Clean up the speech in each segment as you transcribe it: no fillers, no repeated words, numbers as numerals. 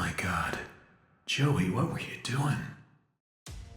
my god. Joey, what were you doing?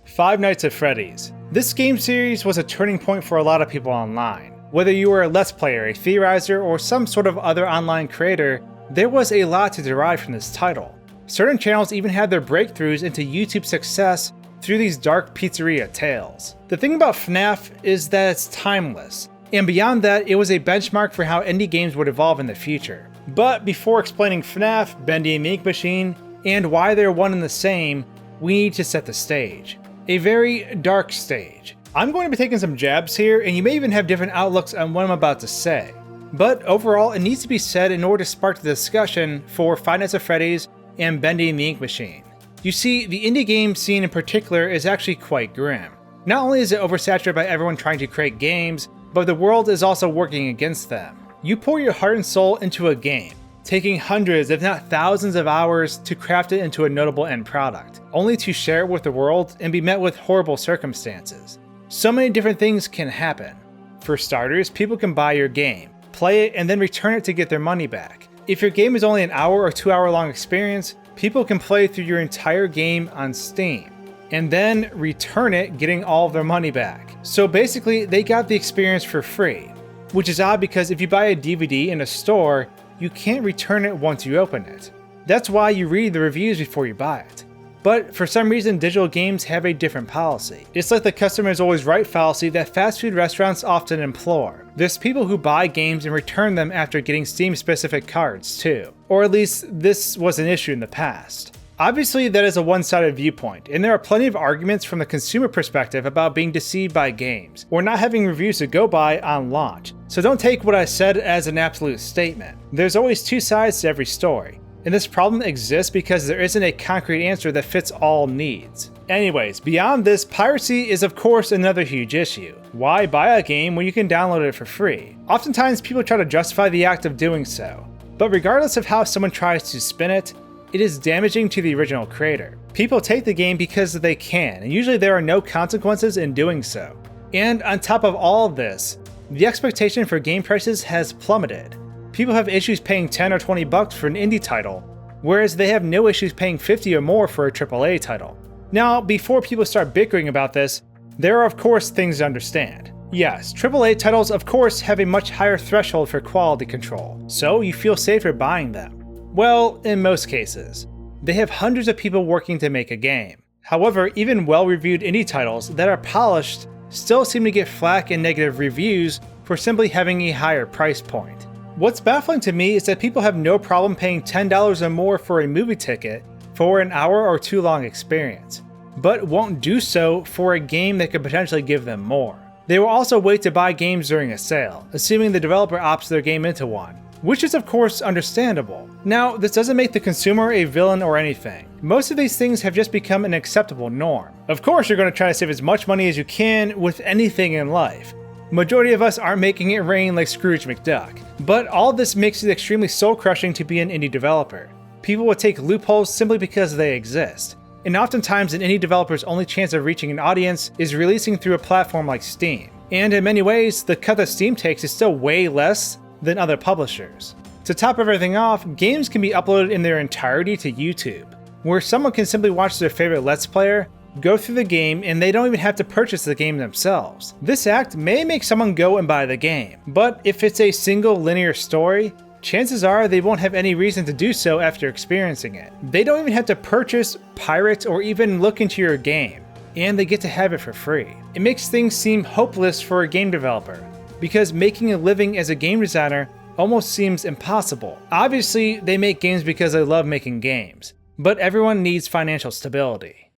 Five Nights at Freddy's. This game series was a turning point for a lot of people online. Whether you were a Let's Player, a theorizer, or some sort of other online creator, there was a lot to derive from this title. Certain channels even had their breakthroughs into YouTube success through these dark pizzeria tales. The thing about FNAF is that it's timeless, and beyond that, it was a benchmark for how indie games would evolve in the future. But before explaining FNAF, Bendy and the Ink Machine, and why they're one and the same, we need to set the stage. A very dark stage. I'm going to be taking some jabs here, and you may even have different outlooks on what I'm about to say. But overall, it needs to be said in order to spark the discussion for Five Nights at Freddy's and Bendy and the Ink Machine. You see, the indie game scene in particular is actually quite grim. Not only is it oversaturated by everyone trying to create games, but the world is also working against them. You pour your heart and soul into a game, taking hundreds if not thousands of hours to craft it into a notable end product, only to share it with the world and be met with horrible circumstances. So many different things can happen. For starters, people can buy your game, play it, and then return it to get their money back. If your game is only an hour or 2 hour long experience, people can play through your entire game on Steam, and then return it getting all of their money back. So basically, they got the experience for free, which is odd because if you buy a DVD in a store, you can't return it once you open it. That's why you read the reviews before you buy it. But for some reason, digital games have a different policy. It's like the customer is always right fallacy that fast food restaurants often implore. There's people who buy games and return them after getting Steam-specific cards too. Or at least this was an issue in the past. Obviously, that is a one-sided viewpoint, and there are plenty of arguments from the consumer perspective about being deceived by games, or not having reviews to go by on launch. So don't take what I said as an absolute statement. There's always two sides to every story. And this problem exists because there isn't a concrete answer that fits all needs. Anyways, beyond this, piracy is of course another huge issue. Why buy a game when you can download it for free? Oftentimes people try to justify the act of doing so. But regardless of how someone tries to spin it, it is damaging to the original creator. People take the game because they can, and usually there are no consequences in doing so. And on top of all of this, the expectation for game prices has plummeted. People have issues paying 10 or 20 bucks for an indie title, whereas they have no issues paying 50 or more for a AAA title. Now, before people start bickering about this, there are of course things to understand. Yes, AAA titles of course have a much higher threshold for quality control, so you feel safer buying them. Well, in most cases. They have hundreds of people working to make a game. However, even well-reviewed indie titles that are polished still seem to get flack and negative reviews for simply having a higher price point. What's baffling to me is that people have no problem paying $10 or more for a movie ticket for an hour or two long experience, but won't do so for a game that could potentially give them more. They will also wait to buy games during a sale, assuming the developer opts their game into one, which is of course understandable. Now, this doesn't make the consumer a villain or anything. Most of these things have just become an acceptable norm. Of course, you're going to try to save as much money as you can with anything in life. Majority of us aren't making it rain like Scrooge McDuck. But all this makes it extremely soul-crushing to be an indie developer. People will take loopholes simply because they exist. And oftentimes an indie developer's only chance of reaching an audience is releasing through a platform like Steam. And in many ways, the cut that Steam takes is still way less than other publishers. To top everything off, games can be uploaded in their entirety to YouTube, where someone can simply watch their favorite Let's Player go through the game and they don't even have to purchase the game themselves. This act may make someone go and buy the game, but if it's a single linear story, chances are they won't have any reason to do so after experiencing it. They don't even have to purchase, pirate, or even look into your game, and they get to have it for free. It makes things seem hopeless for a game developer, because making a living as a game designer almost seems impossible. Obviously, they make games because they love making games, but everyone needs financial stability.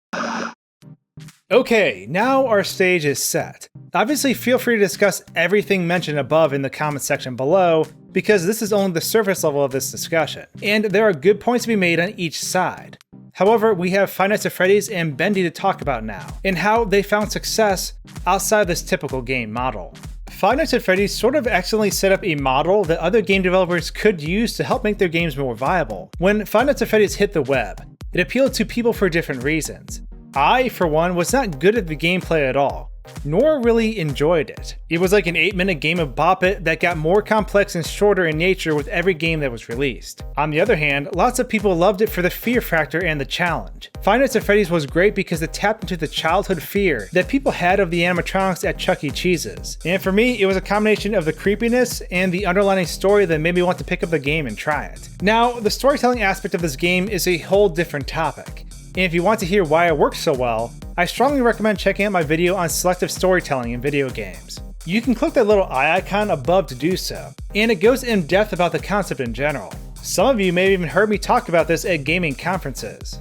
Okay, now our stage is set. Obviously, feel free to discuss everything mentioned above in the comments section below, because this is only the surface level of this discussion, and there are good points to be made on each side. However, we have Five Nights at Freddy's and Bendy to talk about now, and how they found success outside this typical game model. Five Nights at Freddy's sort of accidentally set up a model that other game developers could use to help make their games more viable. When Five Nights at Freddy's hit the web, it appealed to people for different reasons. I, for one, was not good at the gameplay at all, nor really enjoyed it. It was like an 8-minute game of Bop It that got more complex and shorter in nature with every game that was released. On the other hand, lots of people loved it for the fear factor and the challenge. Five Nights at Freddy's was great because it tapped into the childhood fear that people had of the animatronics at Chuck E. Cheese's. And for me, it was a combination of the creepiness and the underlying story that made me want to pick up the game and try it. Now, the storytelling aspect of this game is a whole different topic. And if you want to hear why it works so well, I strongly recommend checking out my video on selective storytelling in video games. You can click that little eye icon above to do so, and it goes in depth about the concept in general. Some of you may have even heard me talk about this at gaming conferences.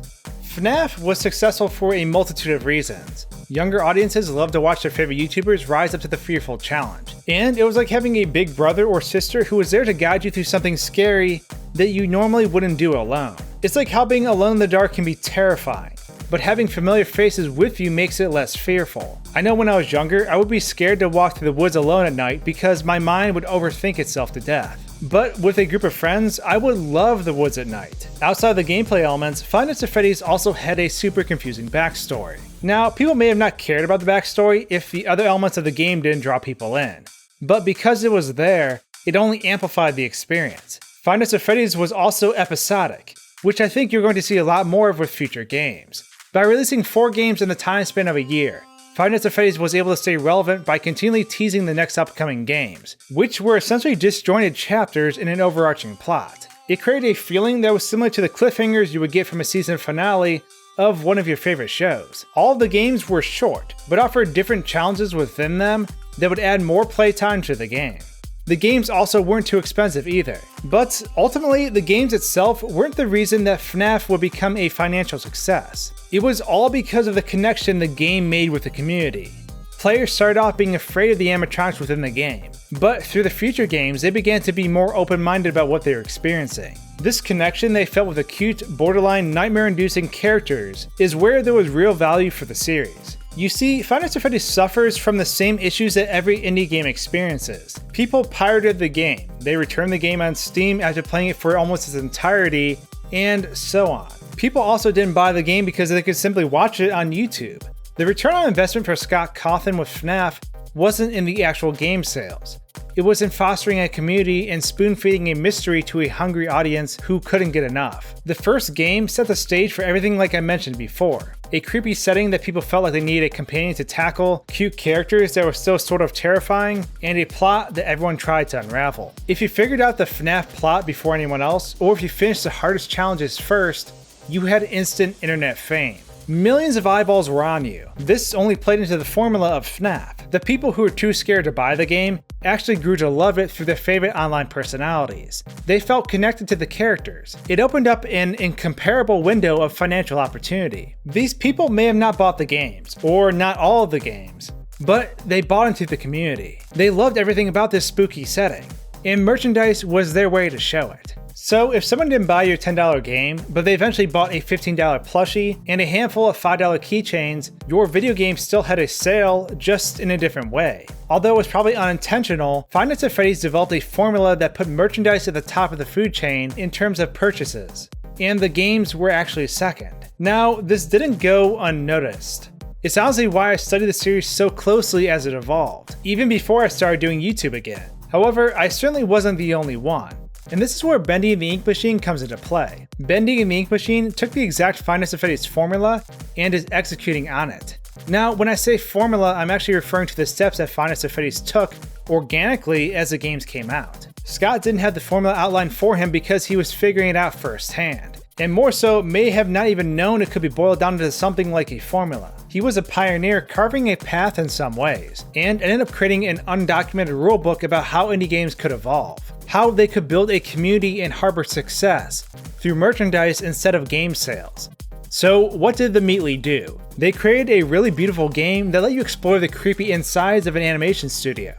FNAF was successful for a multitude of reasons. Younger audiences love to watch their favorite YouTubers rise up to the fearful challenge. And it was like having a big brother or sister who was there to guide you through something scary that you normally wouldn't do alone. It's like how being alone in the dark can be terrifying, but having familiar faces with you makes it less fearful. I know when I was younger, I would be scared to walk through the woods alone at night because my mind would overthink itself to death. But with a group of friends, I would love the woods at night. Outside of the gameplay elements, Five Nights at Freddy's also had a super confusing backstory. Now, people may have not cared about the backstory if the other elements of the game didn't draw people in, but because it was there, it only amplified the experience. Five Nights at Freddy's was also episodic, which I think you're going to see a lot more of with future games. By releasing 4 games in the time span of a year, Five Nights at Freddy's was able to stay relevant by continually teasing the next upcoming games, which were essentially disjointed chapters in an overarching plot. It created a feeling that was similar to the cliffhangers you would get from a season finale of one of your favorite shows. All of the games were short, but offered different challenges within them that would add more playtime to the game. The games also weren't too expensive either, but ultimately the games itself weren't the reason that FNAF would become a financial success. It was all because of the connection the game made with the community. Players started off being afraid of the animatronics within the game, but through the future games they began to be more open-minded about what they were experiencing. This connection they felt with the cute, borderline nightmare-inducing characters is where there was real value for the series. You see, Five Nights at Freddy's suffers from the same issues that every indie game experiences. People pirated the game, they returned the game on Steam after playing it for almost its entirety, and so on. People also didn't buy the game because they could simply watch it on YouTube. The return on investment for Scott Cawthon with FNAF wasn't in the actual game sales. It was in fostering a community and spoon-feeding a mystery to a hungry audience who couldn't get enough. The first game set the stage for everything like I mentioned before. A creepy setting that people felt like they needed a companion to tackle, cute characters that were still sort of terrifying, and a plot that everyone tried to unravel. If you figured out the FNAF plot before anyone else, or if you finished the hardest challenges first, you had instant internet fame. Millions of eyeballs were on you. This only played into the formula of FNAF. The people who were too scared to buy the game actually grew to love it through their favorite online personalities. They felt connected to the characters. It opened up an incomparable window of financial opportunity. These people may have not bought the games, or not all of the games, but they bought into the community. They loved everything about this spooky setting, and merchandise was their way to show it. So if someone didn't buy your $10 game, but they eventually bought a $15 plushie and a handful of $5 keychains, your video game still had a sale, just in a different way. Although it was probably unintentional, Five Nights at Freddy's developed a formula that put merchandise at the top of the food chain in terms of purchases, and the games were actually second. Now, this didn't go unnoticed. It's honestly why I studied the series so closely as it evolved, even before I started doing YouTube again. However, I certainly wasn't the only one. And this is where Bendy and the Ink Machine comes into play. Bendy and the Ink Machine took the exact Five Nights at Freddy's formula and is executing on it. Now, when I say formula, I'm actually referring to the steps that Five Nights at Freddy's took organically as the games came out. Scott didn't have the formula outlined for him because he was figuring it out firsthand, and more so, may have not even known it could be boiled down to something like a formula. He was a pioneer carving a path in some ways, and ended up creating an undocumented rulebook about how indie games could evolve, how they could build a community and harbor success through merchandise instead of game sales. So what did the Meatly do? They created a really beautiful game that let you explore the creepy insides of an animation studio.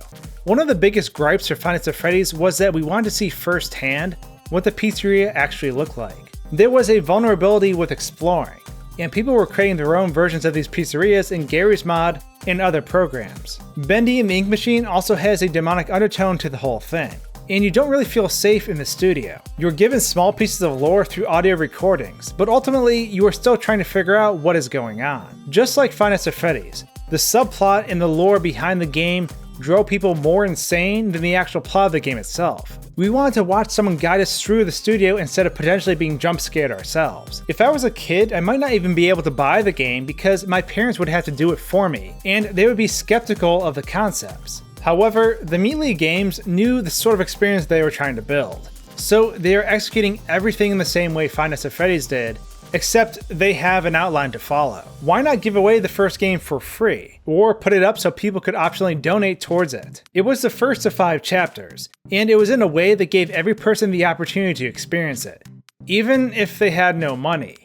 One of the biggest gripes for Five Nights at Freddy's was that we wanted to see firsthand what the pizzeria actually looked like. There was a vulnerability with exploring, and people were creating their own versions of these pizzerias in Gary's Mod and other programs. Bendy and the Ink Machine also has a demonic undertone to the whole thing, and you don't really feel safe in the studio. You're given small pieces of lore through audio recordings, but ultimately you are still trying to figure out what is going on. Just like Five Nights at Freddy's, The subplot and the lore behind the game drove people more insane than the actual plot of the game itself. We wanted to watch someone guide us through the studio instead of potentially being jump scared ourselves. If I was a kid, I might not even be able to buy the game because my parents would have to do it for me, and they would be skeptical of the concepts. However, the Meat League Games knew the sort of experience they were trying to build, so they are executing everything in the same way Five Nights at Freddy's did, except they have an outline to follow. Why not give away the first game for free, or put it up so people could optionally donate towards it? It was the first of 5 chapters, and it was in a way that gave every person the opportunity to experience it, even if they had no money,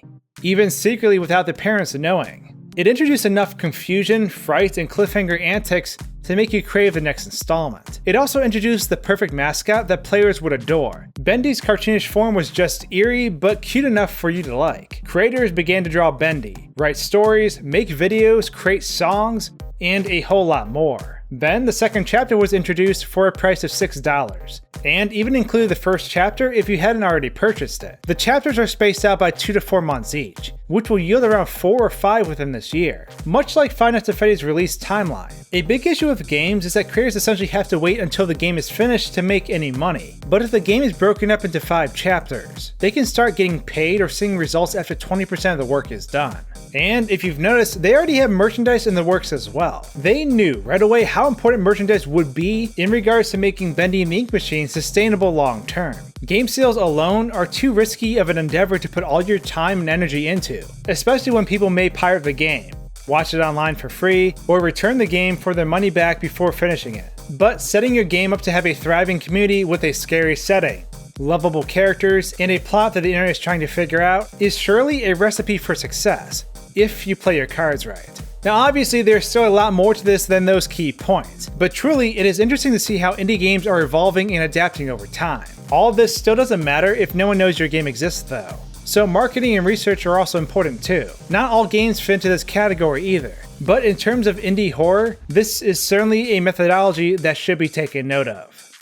even secretly without their parents knowing. It introduced enough confusion, fright, and cliffhanger antics to make you crave the next installment. It also introduced the perfect mascot that players would adore. Bendy's cartoonish form was just eerie, but cute enough for you to like. Creators began to draw Bendy, write stories, make videos, create songs, and a whole lot more. Then the second chapter was introduced for a price of $6, and even included the first chapter if you hadn't already purchased it. The chapters are spaced out by 2 to 4 months each, which will yield around 4 or 5 within this year, much like Five Nights at Freddy's release timeline. A big issue with games is that creators essentially have to wait until the game is finished to make any money, but if the game is broken up into 5 chapters, they can start getting paid or seeing results after 20% of the work is done. And if you've noticed, they already have merchandise in the works as well. They knew right away how important merchandise would be in regards to making Bendy and the Ink Machine sustainable long term. Game sales alone are too risky of an endeavor to put all your time and energy into, especially when people may pirate the game, watch it online for free, or return the game for their money back before finishing it. But setting your game up to have a thriving community with a scary setting, lovable characters, and a plot that the internet is trying to figure out is surely a recipe for success, if you play your cards right. Now obviously there's still a lot more to this than those key points, but truly it is interesting to see how indie games are evolving and adapting over time. All of this still doesn't matter if no one knows your game exists though. So marketing and research are also important too. Not all games fit into this category either, but in terms of indie horror, this is certainly a methodology that should be taken note of.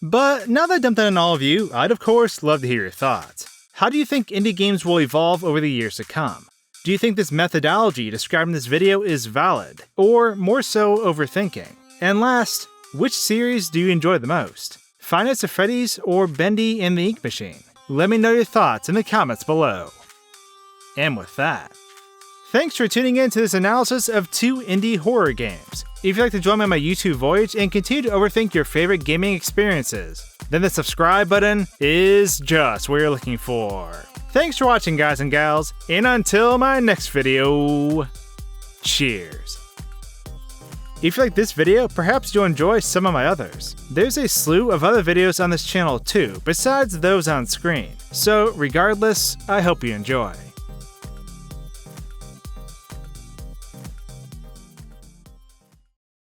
But now that I dumped that on all of you, I'd of course love to hear your thoughts. How do you think indie games will evolve over the years to come? Do you think this methodology described in this video is valid, or more so overthinking? And last, which series do you enjoy the most? Five Nights at Freddy's or Bendy and the Ink Machine? Let me know your thoughts in the comments below. And with that, thanks for tuning in to this analysis of 2 indie horror games. If you'd like to join me on my YouTube voyage and continue to overthink your favorite gaming experiences, then the subscribe button is just what you're looking for. Thanks for watching, guys and gals, and until my next video, cheers. If you like this video, perhaps you'll enjoy some of my others. There's a slew of other videos on this channel too, besides those on screen, so regardless, I hope you enjoy.